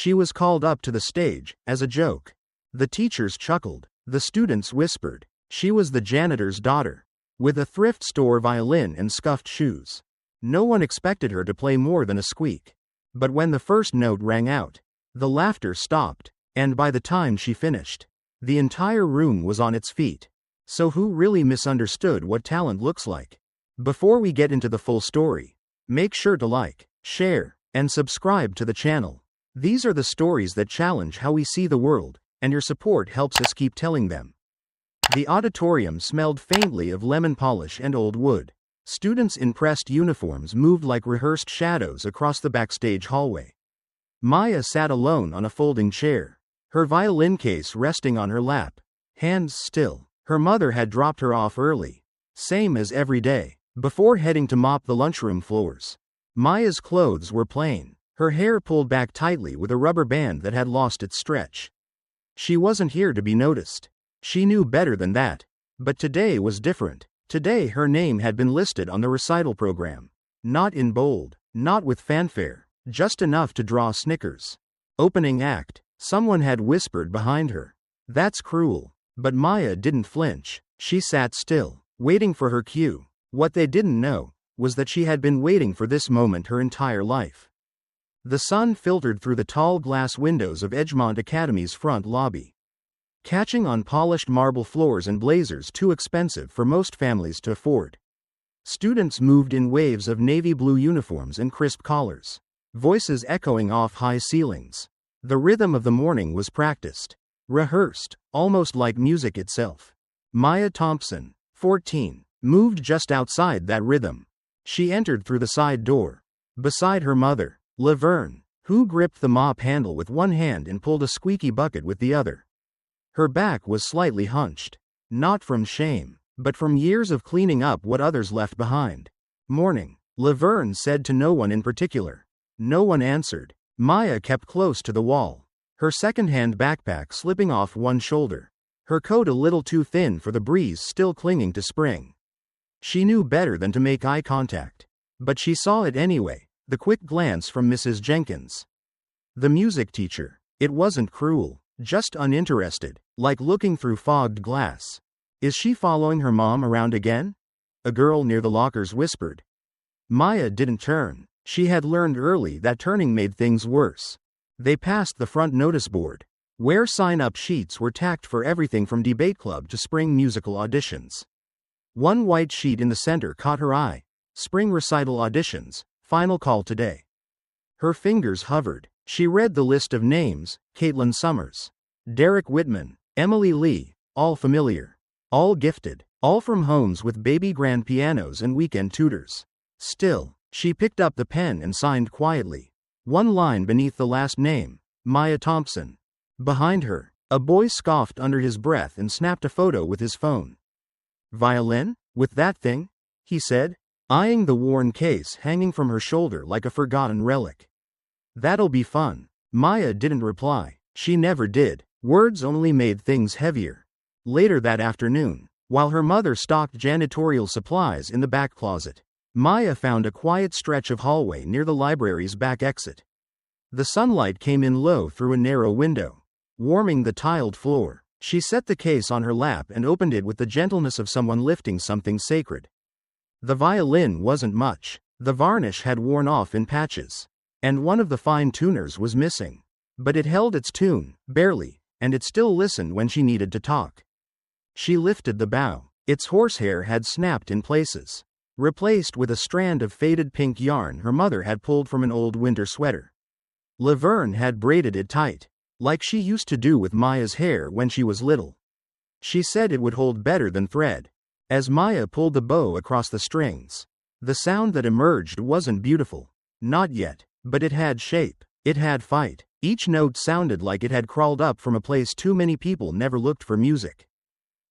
She was called up to the stage, as a joke. The teachers chuckled. The students whispered. She was the janitor's daughter, with a thrift store violin and scuffed shoes. No one expected her to play more than a squeak. But when the first note rang out, the laughter stopped, and by the time she finished, the entire room was on its feet. So who really misunderstood what talent looks like? Before we get into the full story, make sure to like, share, and subscribe to the channel. These are the stories that challenge how we see the world, and your support helps us keep telling them. The auditorium smelled faintly of lemon polish and old wood. Students in pressed uniforms moved like rehearsed shadows across the backstage hallway. Maya sat alone on a folding chair, her violin case resting on her lap, hands still. Her mother had dropped her off early, same as every day, before heading to mop the lunchroom floors. Maya's clothes were plain, her hair pulled back tightly with a rubber band that had lost its stretch. She wasn't here to be noticed. She knew better than that. But today was different. Today her name had been listed on the recital program. Not in bold, not with fanfare, just enough to draw snickers. Opening act, someone had whispered behind her. That's cruel. But Maya didn't flinch. She sat still, waiting for her cue. What they didn't know was that she had been waiting for this moment her entire life. The sun filtered through the tall glass windows of Edgemont Academy's front lobby, catching on polished marble floors and blazers too expensive for most families to afford. Students moved in waves of navy blue uniforms and crisp collars, voices echoing off high ceilings. The rhythm of the morning was practiced, rehearsed, almost like music itself. Maya Thompson, 14, moved just outside that rhythm. She entered through the side door. Beside her mother, Laverne, who gripped the mop handle with one hand and pulled a squeaky bucket with the other. Her back was slightly hunched, not from shame, but from years of cleaning up what others left behind. Morning, Laverne said to no one in particular. No one answered. Maya kept close to the wall, her second-hand backpack slipping off one shoulder, her coat a little too thin for the breeze still clinging to spring. She knew better than to make eye contact, but she saw it anyway, the quick glance from Mrs. Jenkins, the music teacher. It wasn't cruel, just uninterested, like looking through fogged glass. Is she following her mom around again? A girl near the lockers whispered. Maya didn't turn. She had learned early that turning made things worse. They passed the front notice board, where sign-up sheets were tacked for everything from debate club to spring musical auditions. One white sheet in the center caught her eye. Spring recital auditions, final call today. Her fingers hovered. She read the list of names: Caitlin Summers, Derek Whitman, Emily Lee, all familiar, all gifted, all from homes with baby grand pianos and weekend tutors. Still, she picked up the pen and signed quietly. One line beneath the last name, Maya Thompson. Behind her, a boy scoffed under his breath and snapped a photo with his phone. Violin? With that thing? He said, eyeing the worn case hanging from her shoulder like a forgotten relic. That'll be fun. Maya didn't reply. She never did. Words only made things heavier. Later that afternoon, while her mother stocked janitorial supplies in the back closet, Maya found a quiet stretch of hallway near the library's back exit. The sunlight came in low through a narrow window, warming the tiled floor. She set the case on her lap and opened it with the gentleness of someone lifting something sacred. The violin wasn't much. The varnish had worn off in patches, and one of the fine tuners was missing. But it held its tune, barely, and it still listened when she needed to talk. She lifted the bow. Its horsehair had snapped in places, replaced with a strand of faded pink yarn her mother had pulled from an old winter sweater. Laverne had braided it tight, like she used to do with Maya's hair when she was little. She said it would hold better than thread. As Maya pulled the bow across the strings, the sound that emerged wasn't beautiful. Not yet, but it had shape. It had fight. Each note sounded like it had crawled up from a place too many people never looked for music.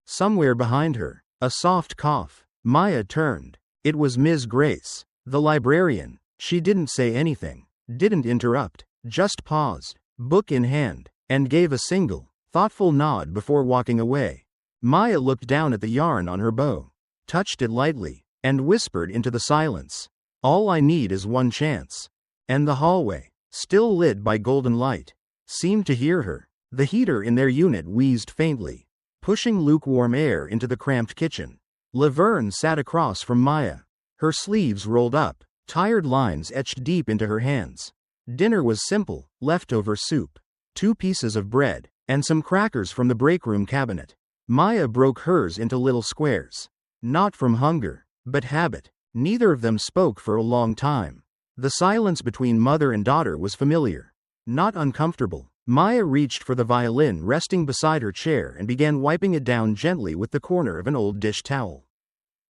Somewhere behind her, a soft cough. Maya turned. It was Ms. Grace, the librarian. She didn't say anything, didn't interrupt, just paused, book in hand, and gave a single, thoughtful nod before walking away. Maya looked down at the yarn on her bow, touched it lightly, and whispered into the silence, "All I need is one chance." And the hallway, still lit by golden light, seemed to hear her. The heater in their unit wheezed faintly, pushing lukewarm air into the cramped kitchen. Laverne sat across from Maya, her sleeves rolled up, tired lines etched deep into her hands. Dinner was simple: leftover soup, 2 pieces of bread, and some crackers from the breakroom cabinet. Maya broke hers into little squares. Not from hunger, but habit. Neither of them spoke for a long time. The silence between mother and daughter was familiar, not uncomfortable. Maya reached for the violin resting beside her chair and began wiping it down gently with the corner of an old dish towel.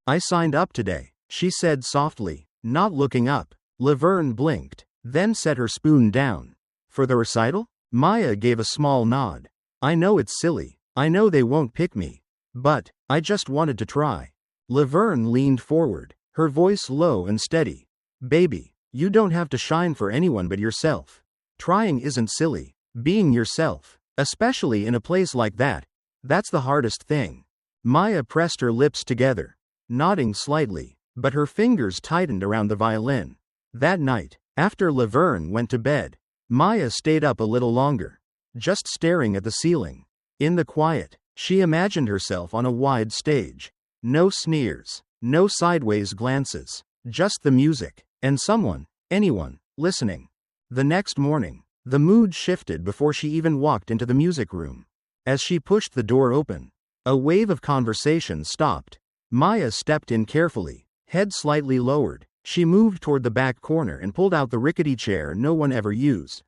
"I signed up today," she said softly, not looking up. Laverne blinked, then set her spoon down. "For the recital?" Maya gave a small nod. "I know it's silly. I know they won't pick me. But I just wanted to try." Laverne leaned forward, her voice low and steady. "Baby, you don't have to shine for anyone but yourself. Trying isn't silly. Being yourself, especially in a place like that, that's the hardest thing." Maya pressed her lips together, nodding slightly, but her fingers tightened around the violin. That night, after Laverne went to bed, Maya stayed up a little longer, just staring at the ceiling. In the quiet, she imagined herself on a wide stage. No sneers, no sideways glances, just the music, and someone, anyone, listening. The next morning, the mood shifted before she even walked into the music room. As she pushed the door open, a wave of conversation stopped. Maya stepped in carefully, head slightly lowered. She moved toward the back corner and pulled out the rickety chair no one ever used.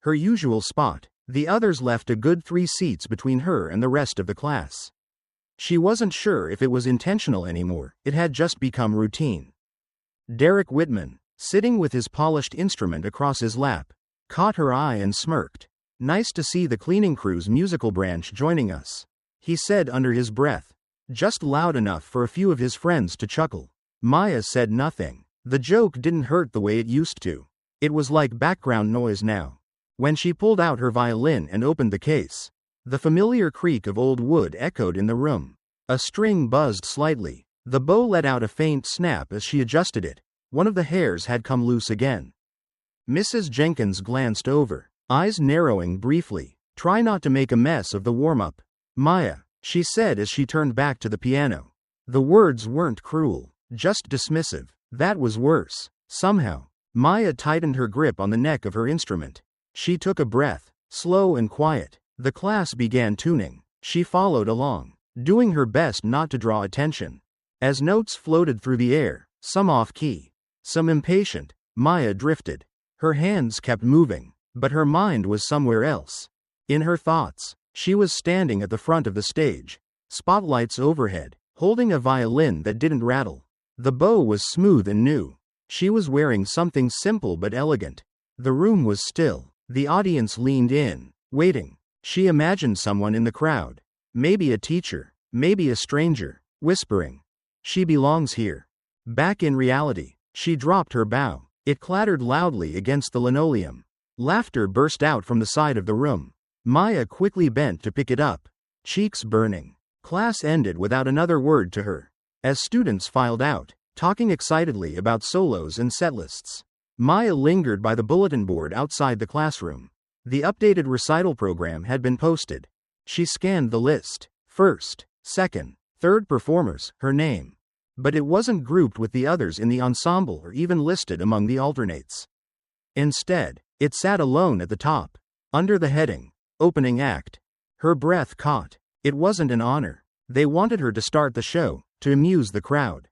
Her usual spot. The others left a good 3 seats between her and the rest of the class. She wasn't sure if it was intentional anymore, it had just become routine. Derek Whitman, sitting with his polished instrument across his lap, caught her eye and smirked. "Nice to see the cleaning crew's musical branch joining us," he said under his breath, just loud enough for a few of his friends to chuckle. Maya said nothing. The joke didn't hurt the way it used to. It was like background noise now. When she pulled out her violin and opened the case, the familiar creak of old wood echoed in the room. A string buzzed slightly. The bow let out a faint snap as she adjusted it. One of the hairs had come loose again. Mrs. Jenkins glanced over, eyes narrowing briefly. "Try not to make a mess of the warm-up, Maya," she said as she turned back to the piano. The words weren't cruel, just dismissive. That was worse. Somehow, Maya tightened her grip on the neck of her instrument. She took a breath, slow and quiet. The class began tuning. She followed along, doing her best not to draw attention. As notes floated through the air, some off-key, some impatient, Maya drifted. Her hands kept moving, but her mind was somewhere else. In her thoughts, she was standing at the front of the stage, spotlights overhead, holding a violin that didn't rattle. The bow was smooth and new. She was wearing something simple but elegant. The room was still. The audience leaned in, waiting. She imagined someone in the crowd. Maybe a teacher, maybe a stranger, whispering, "She belongs here." Back in reality, she dropped her bow. It clattered loudly against the linoleum. Laughter burst out from the side of the room. Maya quickly bent to pick it up, cheeks burning. Class ended without another word to her. As students filed out, talking excitedly about solos and setlists, Maya lingered by the bulletin board outside the classroom. The updated recital program had been posted. She scanned the list. First, second, third performers, her name. But it wasn't grouped with the others in the ensemble or even listed among the alternates. Instead, it sat alone at the top, under the heading, Opening Act. Her breath caught. It wasn't an honor. They wanted her to start the show, to amuse the crowd.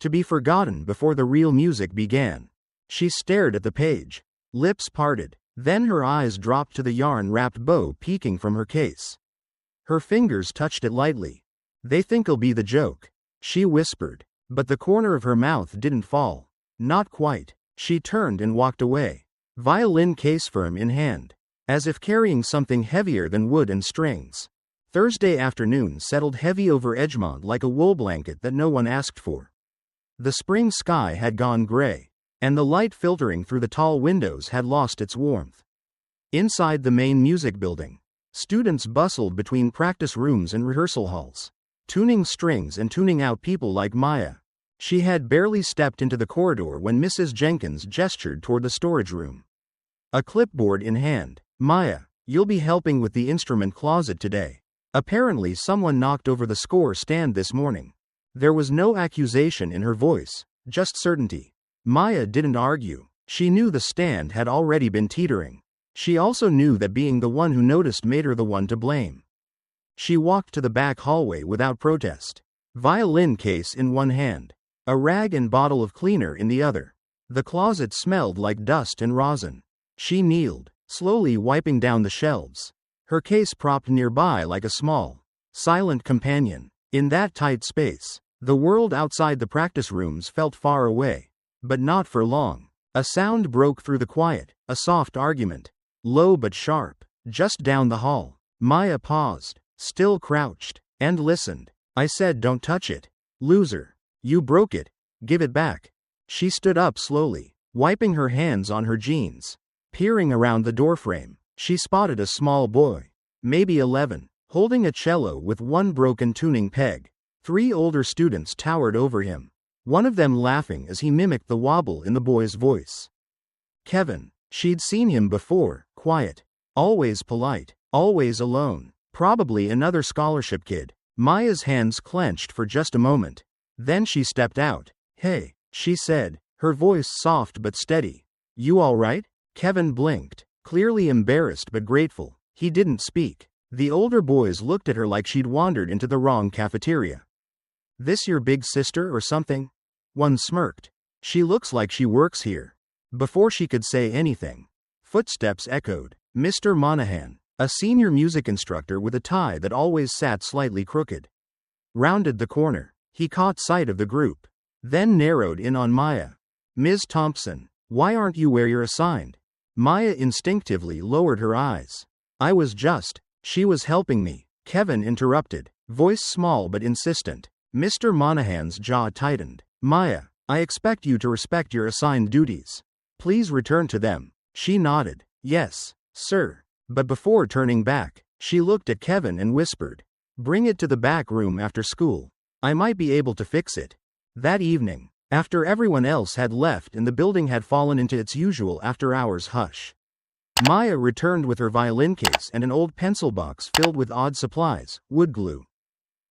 To be forgotten before the real music began. She stared at the page, lips parted, then her eyes dropped to the yarn-wrapped bow peeking from her case. Her fingers touched it lightly. "They think I'll be the joke," she whispered, but the corner of her mouth didn't fall. Not quite. She turned and walked away, violin case firm in hand, as if carrying something heavier than wood and strings. Thursday afternoon settled heavy over Edgemont like a wool blanket that no one asked for. The spring sky had gone gray, and the light filtering through the tall windows had lost its warmth. Inside the main music building, students bustled between practice rooms and rehearsal halls, tuning strings and tuning out people like Maya. She had barely stepped into the corridor when Mrs. Jenkins gestured toward the storage room. A clipboard in hand, "Maya, You'll be helping with the instrument closet today. Apparently someone knocked over the score stand this morning. There was no accusation in her voice, just certainty. Maya didn't argue. She knew the stand had already been teetering. She also knew that being the one who noticed made her the one to blame. She walked to the back hallway without protest. Violin case in one hand, a rag and bottle of cleaner in the other. The closet smelled like dust and rosin. She kneeled, slowly wiping down the shelves. Her case propped nearby like a small, silent companion. In that tight space, the world outside the practice rooms felt far away. But not for long. A sound broke through the quiet, a soft argument. Low but sharp, just down the hall. Maya paused, still crouched, and listened. I said don't touch it. Loser. You broke it. Give it back. She stood up slowly, wiping her hands on her jeans. Peering around the doorframe, she spotted a small boy, maybe 11, holding a cello with one broken tuning peg. 3 older students towered over him, one of them laughing as he mimicked the wobble in the boy's voice. Kevin. She'd seen him before, quiet, always polite, always alone, probably another scholarship kid. Maya's hands clenched for just a moment. Then she stepped out. Hey, she said, her voice soft but steady. You all right? Kevin blinked, clearly embarrassed but grateful. He didn't speak. The older boys looked at her like she'd wandered into the wrong cafeteria. This your big sister or something? One smirked. She looks like she works here. Before she could say anything, footsteps echoed. Mr. Monahan, a senior music instructor with a tie that always sat slightly crooked, rounded the corner. He caught sight of the group, then narrowed in on Maya. Ms. Thompson, why aren't you where you're assigned? Maya instinctively lowered her eyes. She was helping me. Kevin interrupted, voice small but insistent. Mr. Monahan's jaw tightened. Maya, I expect you to respect your assigned duties. Please return to them. She nodded. Yes, sir. But before turning back, she looked at Kevin and whispered, bring it to the back room after school. I might be able to fix it. That evening, after everyone else had left and the building had fallen into its usual after-hours hush, Maya returned with her violin case and an old pencil box filled with odd supplies, wood glue,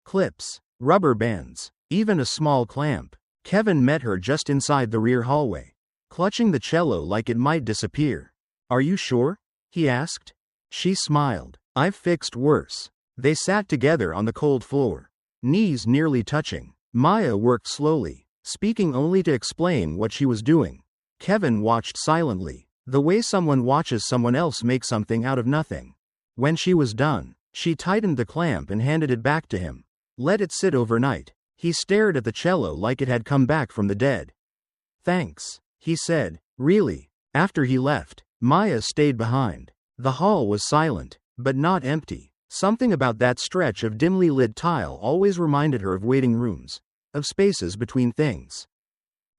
clips, rubber bands, even a small clamp. Kevin met her just inside the rear hallway, clutching the cello like it might disappear. Are you sure? He asked. She smiled. I've fixed worse. They sat together on the cold floor, knees nearly touching. Maya worked slowly, speaking only to explain what she was doing. Kevin watched silently, the way someone watches someone else make something out of nothing. When she was done, she tightened the clamp and handed it back to him. Let it sit overnight. He stared at the cello like it had come back from the dead. Thanks, he said. Really? After he left, Maya stayed behind. The hall was silent, but not empty. Something about that stretch of dimly lit tile always reminded her of waiting rooms, of spaces between things.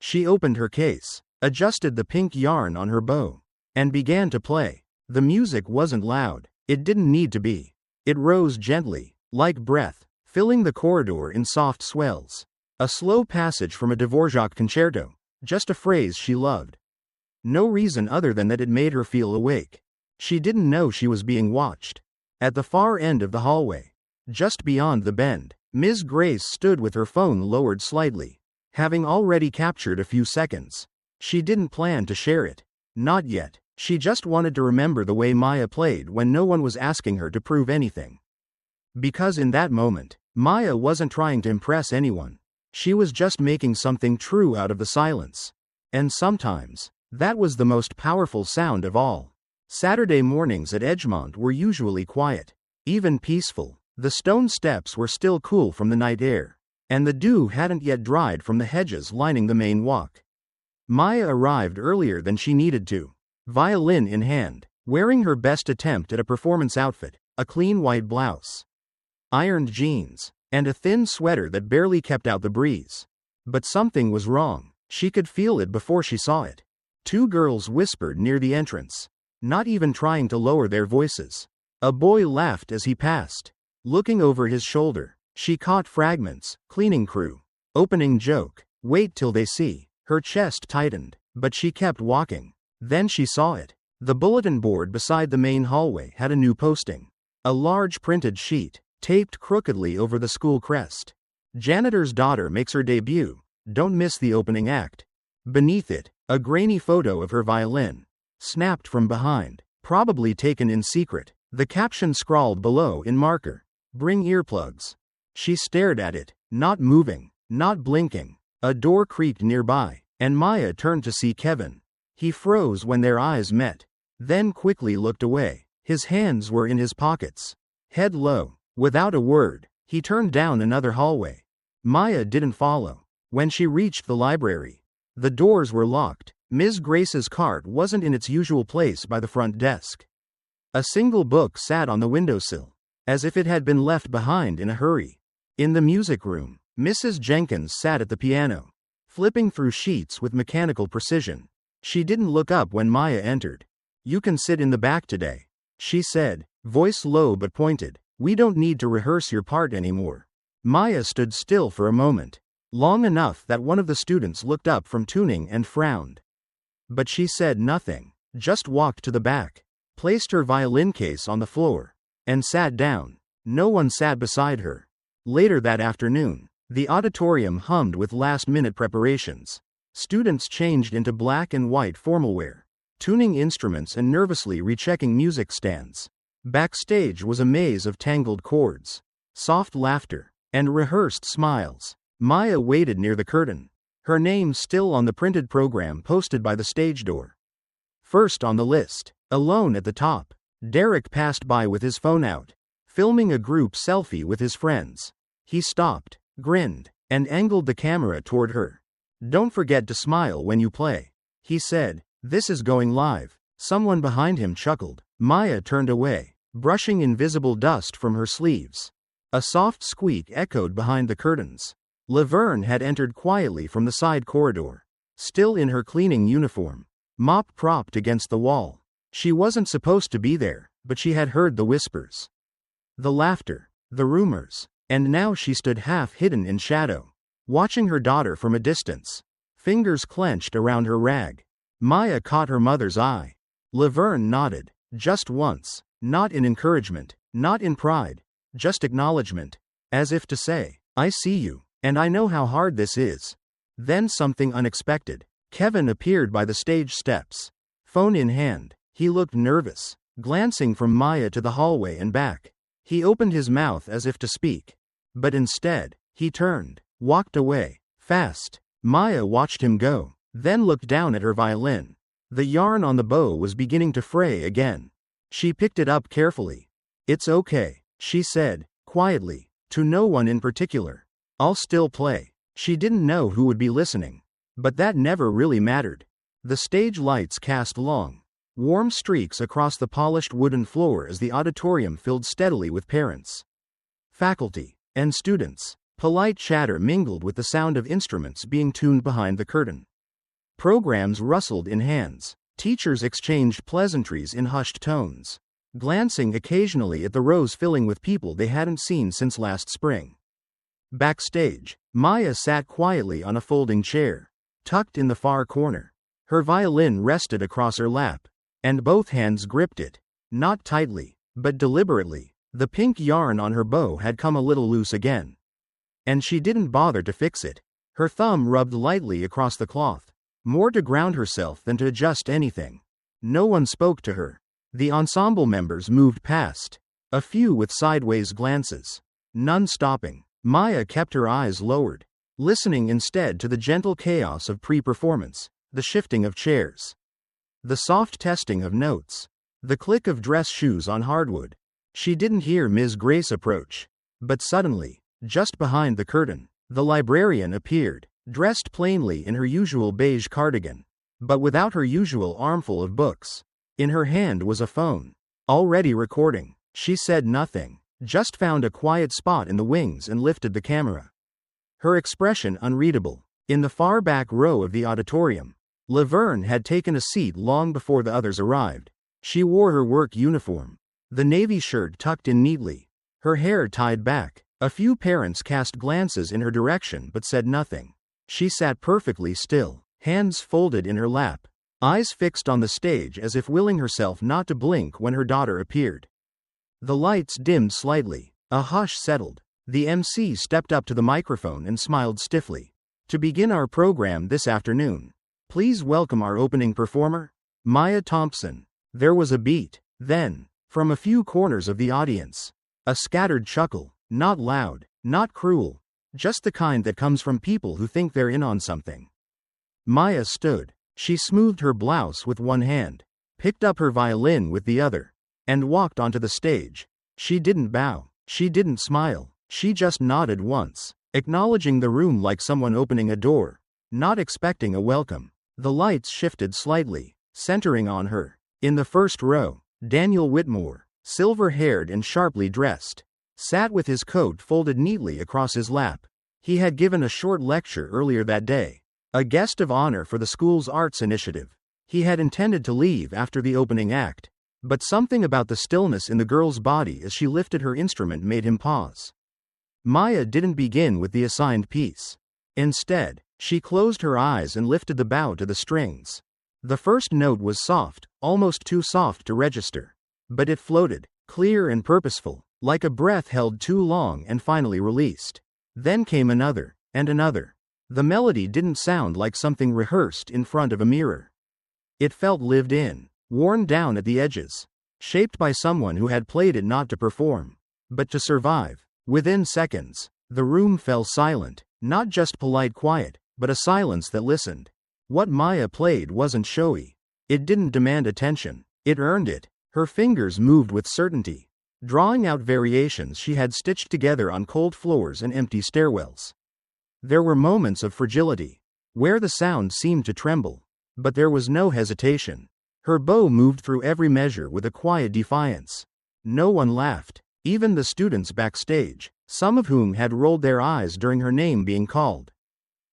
She opened her case, adjusted the pink yarn on her bow, and began to play. The music wasn't loud. It didn't need to be. It rose gently, like breath, filling the corridor in soft swells. A slow passage from a Dvorak concerto, just a phrase she loved. No reason other than that it made her feel awake. She didn't know she was being watched. At the far end of the hallway, just beyond the bend, Ms. Grace stood with her phone lowered slightly, having already captured a few seconds. She didn't plan to share it. Not yet. She just wanted to remember the way Maya played when no one was asking her to prove anything. Because in that moment, Maya wasn't trying to impress anyone. She was just making something true out of the silence. And sometimes, that was the most powerful sound of all. Saturday mornings at Edgemont were usually quiet, even peaceful. The stone steps were still cool from the night air, and the dew hadn't yet dried from the hedges lining the main walk. Maya arrived earlier than she needed to, violin in hand, wearing her best attempt at a performance outfit, a clean white blouse, ironed jeans, and a thin sweater that barely kept out the breeze. But something was wrong. She could feel it before she saw it. 2 girls whispered near the entrance, not even trying to lower their voices. A boy laughed as he passed. Looking over his shoulder, she caught fragments. Cleaning crew. Opening joke. Wait till they see. Her chest tightened, but she kept walking. Then she saw it. The bulletin board beside the main hallway had a new posting. A large printed sheet, taped crookedly over the school crest. Janitor's daughter makes her debut. Don't miss the opening act. Beneath it, a grainy photo of her violin, snapped from behind, probably taken in secret. The caption scrawled below in marker, "Bring earplugs." She stared at it, not moving, not blinking. A door creaked nearby, and Maya turned to see Kevin. He froze when their eyes met, then quickly looked away. His hands were in his pockets. Head low. Without a word, he turned down another hallway. Maya didn't follow. When she reached the library, the doors were locked. Ms. Grace's cart wasn't in its usual place by the front desk. A single book sat on the windowsill, as if it had been left behind in a hurry. In the music room, Mrs. Jenkins sat at the piano, flipping through sheets with mechanical precision. She didn't look up when Maya entered. "You can sit in the back today," she said, voice low but pointed. "We don't need to rehearse your part anymore." Maya stood still for a moment, long enough that one of the students looked up from tuning and frowned. But she said nothing, just walked to the back, placed her violin case on the floor, and sat down. No one sat beside her. Later that afternoon, the auditorium hummed with last-minute preparations. Students changed into black and white formal wear, tuning instruments and nervously rechecking music stands. Backstage was a maze of tangled chords, soft laughter, and rehearsed smiles. Maya waited near the curtain, her name still on the printed program posted by the stage door. First on the list, alone at the top, Derek passed by with his phone out, filming a group selfie with his friends. He stopped, grinned, and angled the camera toward her. "Don't forget to smile when you play," he said. "This is going live." Someone behind him chuckled. Maya turned away, brushing invisible dust from her sleeves. A soft squeak echoed behind the curtains. Laverne had entered quietly from the side corridor, still in her cleaning uniform, mop propped against the wall. She wasn't supposed to be there, but she had heard the whispers, the laughter, the rumors, and now she stood half hidden in shadow, watching her daughter from a distance, fingers clenched around her rag. Maya caught her mother's eye. Laverne nodded, just once, not in encouragement, not in pride, just acknowledgement, as if to say, "I see you, and I know how hard this is." Then something unexpected. Kevin appeared by the stage steps, phone in hand. He looked nervous, glancing from Maya to the hallway and back. He opened his mouth as if to speak, but instead, he turned, walked away, fast. Maya watched him go, then looked down at her violin. The yarn on the bow was beginning to fray again. She picked it up carefully. "It's okay," she said, quietly, to no one in particular. "I'll still play." She didn't know who would be listening, but that never really mattered. The stage lights cast long, warm streaks across the polished wooden floor as the auditorium filled steadily with parents, faculty, and students. Polite chatter mingled with the sound of instruments being tuned behind the curtain. Programs rustled in hands. Teachers exchanged pleasantries in hushed tones, glancing occasionally at the rows filling with people they hadn't seen since last spring. Backstage, Maya sat quietly on a folding chair, tucked in the far corner. Her violin rested across her lap, and both hands gripped it, not tightly, but deliberately. The pink yarn on her bow had come a little loose again, and she didn't bother to fix it. Her thumb rubbed lightly across the cloth, more to ground herself than to adjust anything. No one spoke to her. The ensemble members moved past, a few with sideways glances, none stopping. Maya kept her eyes lowered, listening instead to the gentle chaos of pre-performance, the shifting of chairs, the soft testing of notes, the click of dress shoes on hardwood. She didn't hear Ms. Grace approach, but suddenly, just behind the curtain, the librarian appeared, dressed plainly in her usual beige cardigan, but without her usual armful of books. In her hand was a phone, already recording. She said nothing, just found a quiet spot in the wings and lifted the camera. Her expression unreadable. In the far back row of the auditorium, Laverne had taken a seat long before the others arrived. She wore her work uniform, the navy shirt tucked in neatly, her hair tied back. A few parents cast glances in her direction but said nothing. She sat perfectly still, hands folded in her lap, eyes fixed on the stage as if willing herself not to blink when her daughter appeared. The lights dimmed slightly. A hush settled. The MC stepped up to the microphone and smiled stiffly. To begin our program this afternoon, please welcome our opening performer, Maya Thompson. There was a beat. Then, from a few corners of the audience, a scattered chuckle, not loud, not cruel, just the kind that comes from people who think they're in on something. Maya stood. She smoothed her blouse with one hand, picked up her violin with the other, and walked onto the stage. She didn't bow. She didn't smile. She just nodded once, acknowledging the room like someone opening a door, not expecting a welcome. The lights shifted slightly, centering on her. In the first row, Daniel Whitmore, silver-haired and sharply dressed, sat with his coat folded neatly across his lap. He had given a short lecture earlier that day, a guest of honor for the school's arts initiative. He had intended to leave after the opening act, but something about the stillness in the girl's body as she lifted her instrument made him pause. Maya didn't begin with the assigned piece. Instead, she closed her eyes and lifted the bow to the strings. The first note was soft, almost too soft to register. But it floated, clear and purposeful, like a breath held too long and finally released. Then came another, and another. The melody didn't sound like something rehearsed in front of a mirror. It felt lived in, worn down at the edges, shaped by someone who had played it not to perform, but to survive. Within seconds, the room fell silent, not just polite quiet, but a silence that listened. What Maya played wasn't showy. It didn't demand attention. It earned it. Her fingers moved with certainty, drawing out variations she had stitched together on cold floors and empty stairwells. There were moments of fragility, where the sound seemed to tremble, but there was no hesitation. Her bow moved through every measure with a quiet defiance. No one laughed, even the students backstage, some of whom had rolled their eyes during her name being called,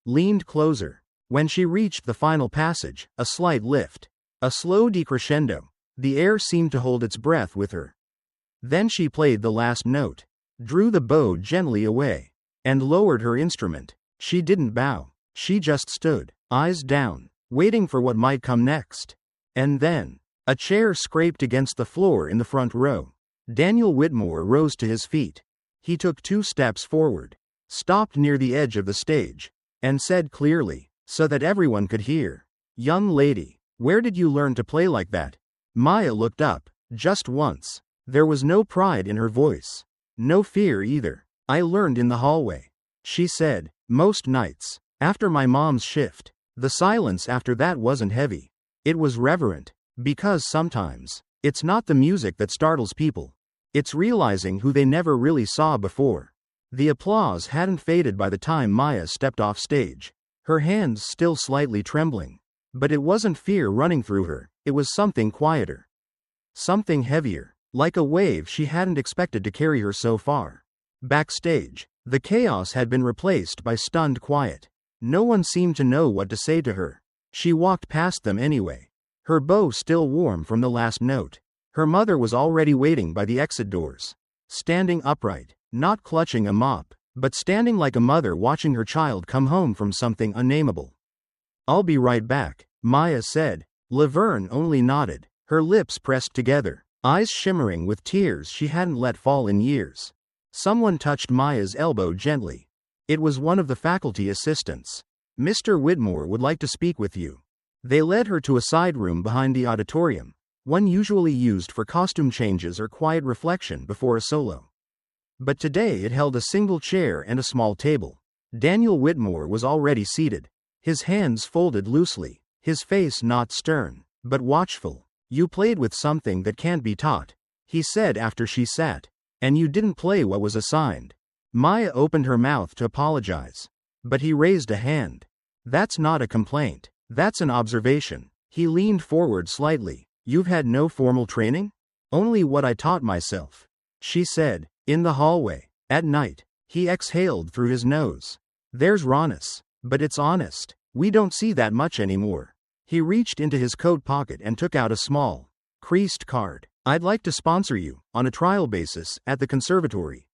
leaned closer. When she reached the final passage, a slight lift, a slow decrescendo. The air seemed to hold its breath with her. Then she played the last note, drew the bow gently away, and lowered her instrument. She didn't bow. She just stood, eyes down, waiting for what might come next. And then, a chair scraped against the floor in the front row. Daniel Whitmore rose to his feet. He took 2 steps forward, stopped near the edge of the stage, and said clearly, so that everyone could hear, "Young lady, where did you learn to play like that?" Maya looked up, just once. There was no pride in her voice. No fear either. "I learned in the hallway," she said, "most nights, after my mom's shift." The silence after that wasn't heavy. It was reverent, because sometimes, it's not the music that startles people. It's realizing who they never really saw before. The applause hadn't faded by the time Maya stepped off stage, her hands still slightly trembling. But it wasn't fear running through her, it was something quieter. Something heavier, like a wave she hadn't expected to carry her so far. Backstage, the chaos had been replaced by stunned quiet. No one seemed to know what to say to her. She walked past them anyway, her bow still warm from the last note. Her mother was already waiting by the exit doors, standing upright, not clutching a mop, but standing like a mother watching her child come home from something unnameable. "I'll be right back," Maya said. Laverne only nodded, her lips pressed together, eyes shimmering with tears she hadn't let fall in years. Someone touched Maya's elbow gently. It was one of the faculty assistants. "Mr. Whitmore would like to speak with you." They led her to a side room behind the auditorium, one usually used for costume changes or quiet reflection before a solo. But today it held a single chair and a small table. Daniel Whitmore was already seated, his hands folded loosely, his face not stern, but watchful. "You played with something that can't be taught," he said after she sat. "And you didn't play what was assigned." Maya opened her mouth to apologize, but he raised a hand. "That's not a complaint. That's an observation." He leaned forward slightly. "You've had no formal training?" "Only what I taught myself," she said. "In the hallway, at night." He exhaled through his nose. "There's rawness, but it's honest. We don't see that much anymore." He reached into his coat pocket and took out a small, creased card. "I'd like to sponsor you, on a trial basis, at the conservatory.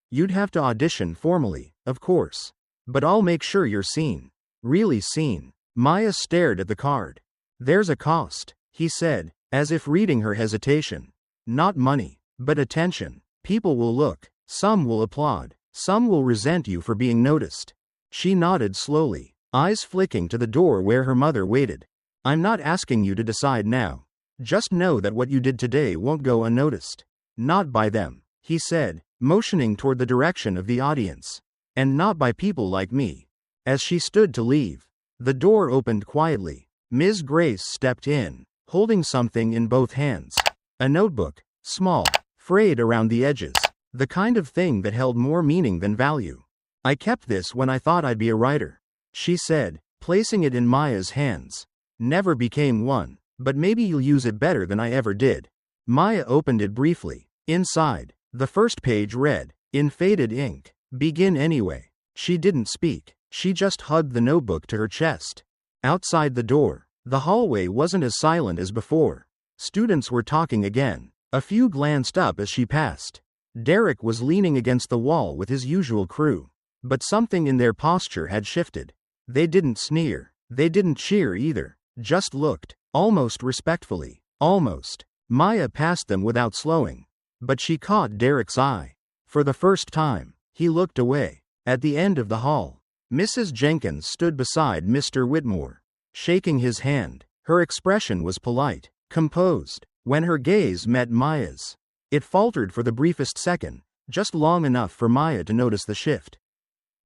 You'd have to audition formally, of course. But I'll make sure you're seen. Really seen." Maya stared at the card. There's a cost, he said, as if reading her hesitation. Not money, but attention. People will look, some will applaud, some will resent you for being noticed. She nodded slowly, eyes flicking to the door where her mother waited. I'm not asking you to decide now. Just know that what you did today won't go unnoticed. Not by them, he said, motioning toward the direction of the audience. And not by people like me. As she stood to leave, the door opened quietly. Ms. Grace stepped in, holding something in both hands. A notebook, small, frayed around the edges. The kind of thing that held more meaning than value. I kept this when I thought I'd be a writer, she said, placing it in Maya's hands. Never became one, but maybe you'll use it better than I ever did. Maya opened it briefly. Inside, the first page read, in faded ink, begin anyway. She didn't speak, she just hugged the notebook to her chest. Outside the door, the hallway wasn't as silent as before. Students were talking again. A few glanced up as she passed. Derek was leaning against the wall with his usual crew. But something in their posture had shifted. They didn't sneer. They didn't cheer either. Just looked, almost respectfully. Almost. Maya passed them without slowing. But she caught Derek's eye. For the first time, he looked away. At the end of the hall, Mrs. Jenkins stood beside Mr. Whitmore, shaking his hand. Her expression was polite, composed. When her gaze met Maya's, it faltered for the briefest second, just long enough for Maya to notice the shift.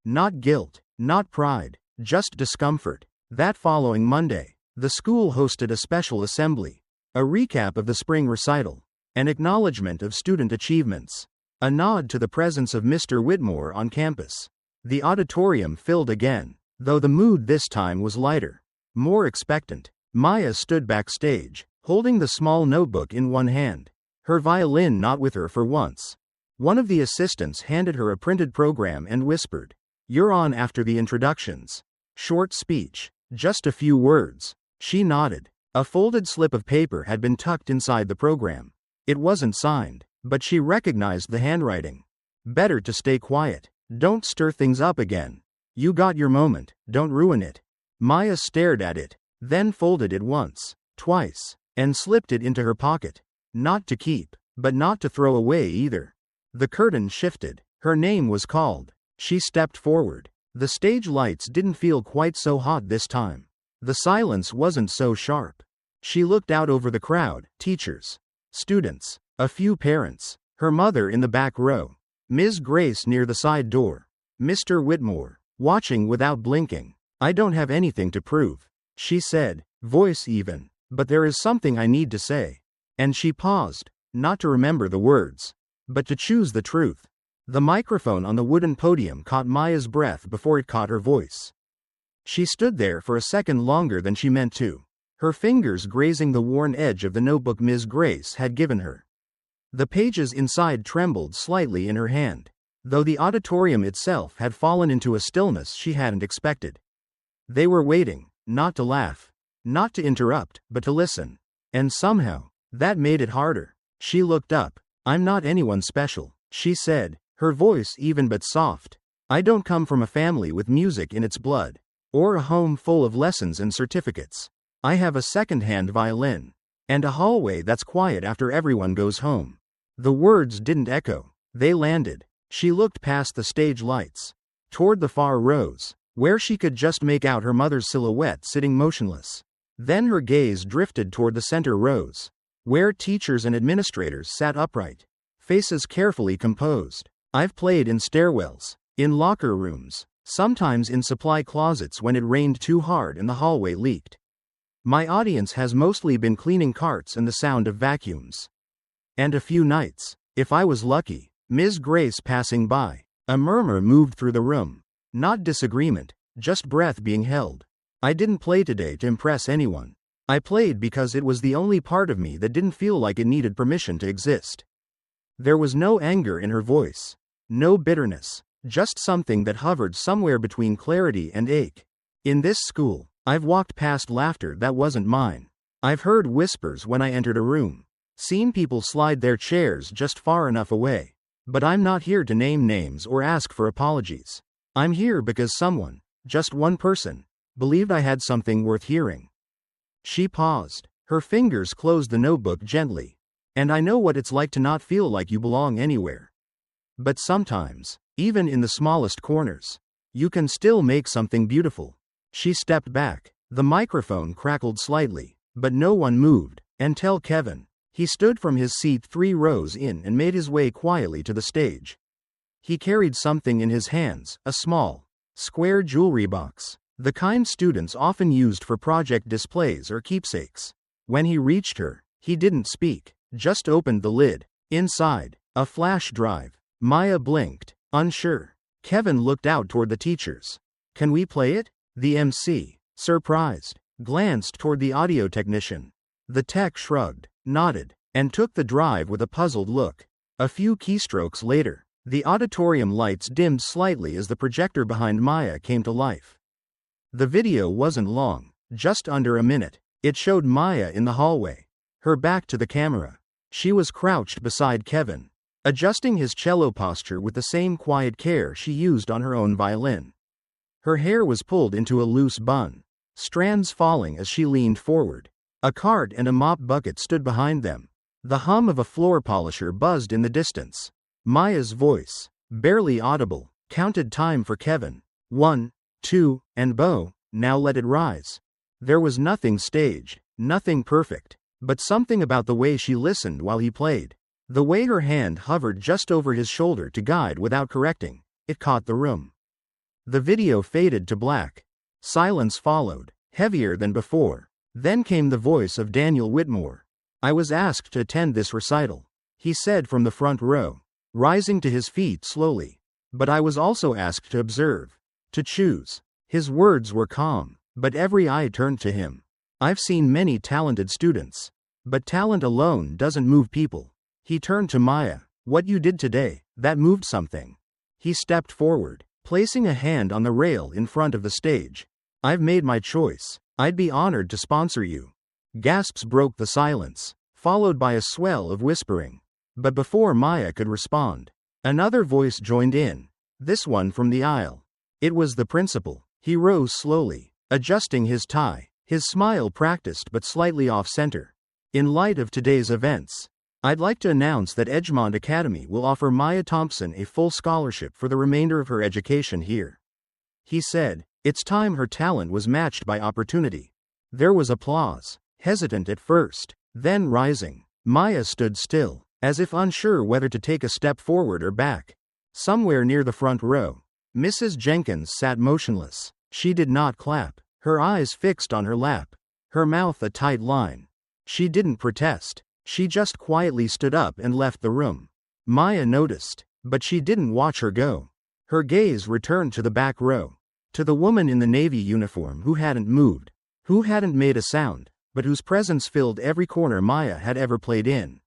Not guilt, not pride, just discomfort. That following Monday, the school hosted a special assembly, a recap of the spring recital, an acknowledgement of student achievements, a nod to the presence of Mr. Whitmore on campus. The auditorium filled again, though the mood this time was lighter, more expectant. Maya stood backstage, holding the small notebook in one hand, her violin not with her for once. One of the assistants handed her a printed program and whispered, "You're on after the introductions." Short speech, just a few words. She nodded. A folded slip of paper had been tucked inside the program. It wasn't signed, but she recognized the handwriting. Better to stay quiet. Don't stir things up again. You got your moment, don't ruin it. Maya stared at it, then folded it once, twice, and slipped it into her pocket. Not to keep, but not to throw away either. The curtain shifted. Her name was called. She stepped forward. The stage lights didn't feel quite so hot this time. The silence wasn't so sharp. She looked out over the crowd, teachers, students, a few parents, her mother in the back row, Ms. Grace near the side door, Mr. Whitmore, watching without blinking. I don't have anything to prove, she said, voice even, but there is something I need to say. And she paused, not to remember the words, but to choose the truth. The microphone on the wooden podium caught Maya's breath before it caught her voice. She stood there for a second longer than she meant to, her fingers grazing the worn edge of the notebook Ms. Grace had given her. The pages inside trembled slightly in her hand, though the auditorium itself had fallen into a stillness she hadn't expected. They were waiting, not to laugh, not to interrupt, but to listen. And somehow, that made it harder. She looked up. I'm not anyone special, she said, her voice even but soft. I don't come from a family with music in its blood, or a home full of lessons and certificates. I have a second-hand violin, and a hallway that's quiet after everyone goes home. The words didn't echo, they landed. She looked past the stage lights, toward the far rows, where she could just make out her mother's silhouette sitting motionless. Then her gaze drifted toward the center rows, where teachers and administrators sat upright, faces carefully composed. I've played in stairwells, in locker rooms, sometimes in supply closets when it rained too hard and the hallway leaked. My audience has mostly been cleaning carts and the sound of vacuums. And a few nights, if I was lucky, Ms. Grace passing by. A murmur moved through the room. Not disagreement, just breath being held. I didn't play today to impress anyone. I played because it was the only part of me that didn't feel like it needed permission to exist. There was no anger in her voice, no bitterness, just something that hovered somewhere between clarity and ache. In this school, I've walked past laughter that wasn't mine. I've heard whispers when I entered a room, seen people slide their chairs just far enough away. But I'm not here to name names or ask for apologies. I'm here because someone, just one person, believed I had something worth hearing. She paused. Her fingers closed the notebook gently. And I know what it's like to not feel like you belong anywhere. But sometimes, even in the smallest corners, you can still make something beautiful. She stepped back. The microphone crackled slightly, but no one moved, until Kevin. He stood from his seat 3 rows in and made his way quietly to the stage. He carried something in his hands, a small, square jewelry box, the kind students often used for project displays or keepsakes. When he reached her, he didn't speak, just opened the lid. Inside, a flash drive. Maya blinked, unsure. Kevin looked out toward the teachers. Can we play it? The MC, surprised, glanced toward the audio technician. The tech shrugged, nodded, and took the drive with a puzzled look. A few keystrokes later, the auditorium lights dimmed slightly as the projector behind Maya came to life. The video wasn't long, just under a minute. It showed Maya in the hallway, her back to the camera. She was crouched beside Kevin, adjusting his cello posture with the same quiet care she used on her own violin. Her hair was pulled into a loose bun, strands falling as she leaned forward. A cart and a mop bucket stood behind them. The hum of a floor polisher buzzed in the distance. Maya's voice, barely audible, counted time for Kevin. 1, 2, and bow, now let it rise. There was nothing staged, nothing perfect, but something about the way she listened while he played. The way her hand hovered just over his shoulder to guide without correcting, it caught the room. The video faded to black. Silence followed, heavier than before. Then came the voice of Daniel Whitmore. I was asked to attend this recital, he said from the front row, rising to his feet slowly. But I was also asked to observe, to choose. His words were calm, but every eye turned to him. I've seen many talented students, but talent alone doesn't move people. He turned to Maya. What you did today, that moved something. He stepped forward, placing a hand on the rail in front of the stage. I've made my choice. I'd be honored to sponsor you. Gasps broke the silence, followed by a swell of whispering. But before Maya could respond, another voice joined in, this one from the aisle. It was the principal. He rose slowly, adjusting his tie, his smile practiced but slightly off-center. In light of today's events, I'd like to announce that Edgemont Academy will offer Maya Thompson a full scholarship for the remainder of her education here. He said, it's time her talent was matched by opportunity. There was applause, hesitant at first, then rising. Maya stood still, as if unsure whether to take a step forward or back. Somewhere near the front row, Mrs. Jenkins sat motionless. She did not clap, her eyes fixed on her lap, her mouth a tight line. She didn't protest. She just quietly stood up and left the room. Maya noticed, but she didn't watch her go. Her gaze returned to the back row, to the woman in the navy uniform who hadn't moved, who hadn't made a sound, but whose presence filled every corner Maya had ever played in.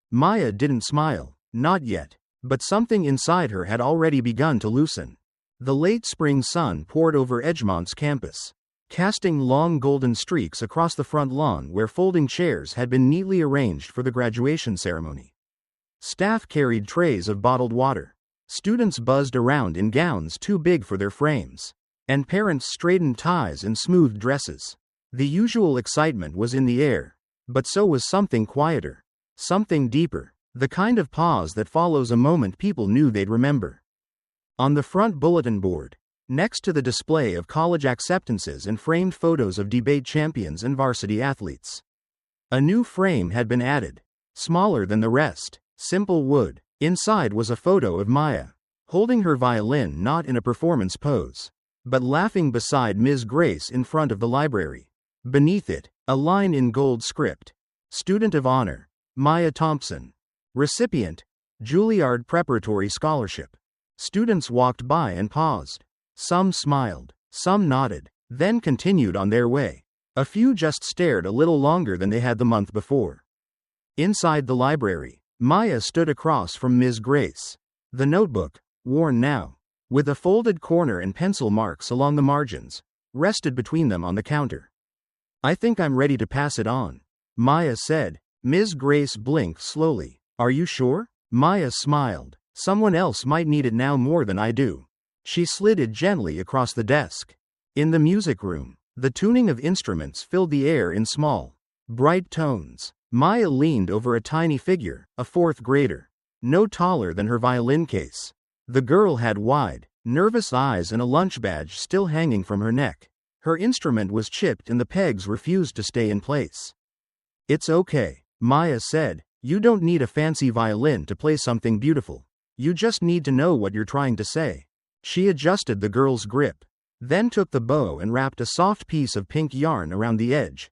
Maya didn't smile, not yet, but something inside her had already begun to loosen. The late spring sun poured over Edgemont's campus, casting long golden streaks across the front lawn where folding chairs had been neatly arranged for the graduation ceremony. Staff carried trays of bottled water. Students buzzed around in gowns too big for their frames, and parents straightened ties and smoothed dresses. The usual excitement was in the air, but so was something quieter, something deeper, the kind of pause that follows a moment people knew they'd remember. On the front bulletin board, next to the display of college acceptances and framed photos of debate champions and varsity athletes, a new frame had been added, smaller than the rest, simple wood. Inside was a photo of Maya, holding her violin not in a performance pose, but laughing beside Ms. Grace in front of the library. Beneath it, a line in gold script. Student of Honor, Maya Thompson. Recipient, Juilliard Preparatory Scholarship. Students walked by and paused. Some smiled, some nodded, then continued on their way. A few just stared a little longer than they had the month before. Inside the library, Maya stood across from Ms. Grace. The notebook, worn now, with a folded corner and pencil marks along the margins, rested between them on the counter. I think I'm ready to pass it on, Maya said. Ms. Grace blinked slowly. Are you sure? Maya smiled. Someone else might need it now more than I do. She slid it gently across the desk. In the music room, The tuning of instruments filled the air in small, bright tones. Maya leaned over a tiny figure, a fourth grader, no taller than her violin case. The girl had wide, nervous eyes and a lunch badge still hanging from her neck. Her instrument was chipped and the pegs refused to stay in place. "It's okay," Maya said. "You don't need a fancy violin to play something beautiful. You just need to know what you're trying to say." She adjusted the girl's grip, then took the bow and wrapped a soft piece of pink yarn around the edge.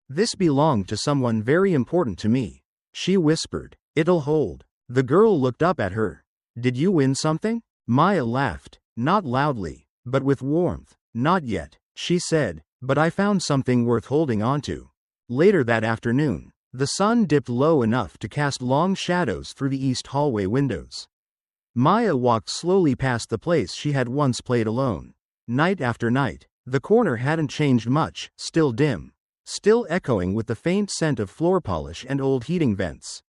"This belonged to someone very important to me," she whispered. "It'll hold." The girl looked up at her. "Did you win something?" Maya laughed, not loudly, but with warmth. "Not yet," she said, "but I found something worth holding onto." Later that afternoon, the sun dipped low enough to cast long shadows through the east hallway windows. Maya walked slowly past the place she had once played alone. Night after night, the corner hadn't changed much, still dim, still echoing with the faint scent of floor polish and old heating vents.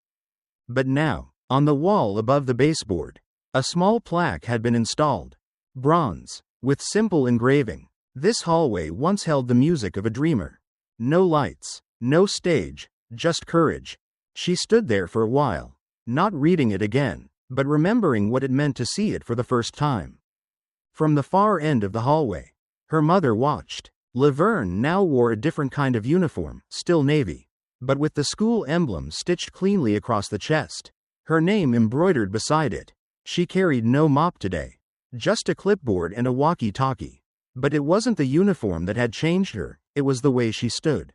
But now, on the wall above the baseboard, a small plaque had been installed. Bronze, with simple engraving. This hallway once held the music of a dreamer. No lights, no stage, just courage. She stood there for a while, not reading it again, but remembering what it meant to see it for the first time. From the far end of the hallway, her mother watched. Laverne now wore a different kind of uniform, still navy, but with the school emblem stitched cleanly across the chest, her name embroidered beside it. She carried no mop today, just a clipboard and a walkie-talkie. But it wasn't the uniform that had changed her, it was the way she stood.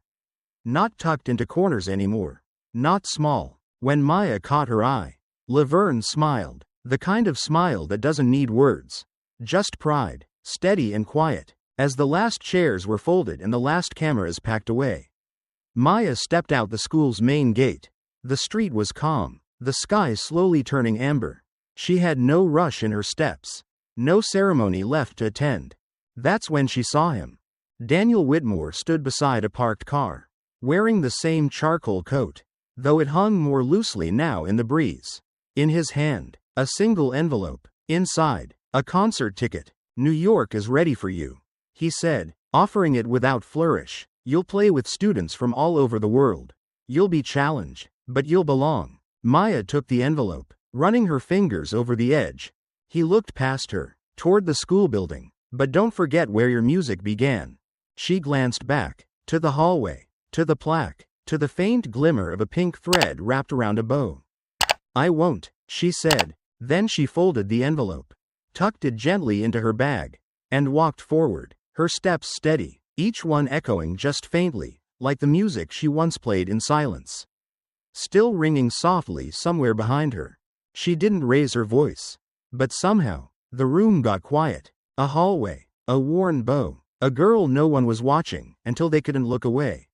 Not tucked into corners anymore, not small. When Maya caught her eye, Laverne smiled, the kind of smile that doesn't need words. Just pride, steady and quiet. As the last chairs were folded and the last cameras packed away, Maya stepped out the school's main gate. The street was calm, the sky slowly turning amber. She had no rush in her steps, no ceremony left to attend. That's when she saw him. Daniel Whitmore stood beside a parked car, wearing the same charcoal coat, though it hung more loosely now in the breeze. In his hand, a single envelope. Inside, a concert ticket. "New York is ready for you," he said, offering it without flourish. "You'll play with students from all over the world. You'll be challenged, but you'll belong." Maya took the envelope, running her fingers over the edge. He looked past her, toward the school building. "But don't forget where your music began." She glanced back, to the hallway, to the plaque, to the faint glimmer of a pink thread wrapped around a bow. "I won't," she said. Then she folded the envelope, tucked it gently into her bag, and walked forward, her steps steady, each one echoing just faintly, like the music she once played in silence. Still ringing softly somewhere behind her. She didn't raise her voice. But somehow, the room got quiet. A hallway, a worn bow, a girl no one was watching, until they couldn't look away.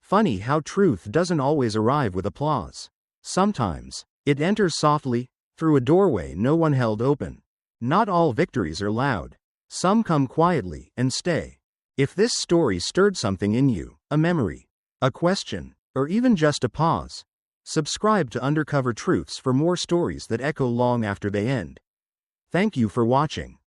Funny how truth doesn't always arrive with applause. Sometimes, it enters softly, through a doorway no one held open. Not all victories are loud. Some come quietly and stay. If this story stirred something in you, a memory, a question, or even just a pause, subscribe to Undercover Truths for more stories that echo long after they end. Thank you for watching.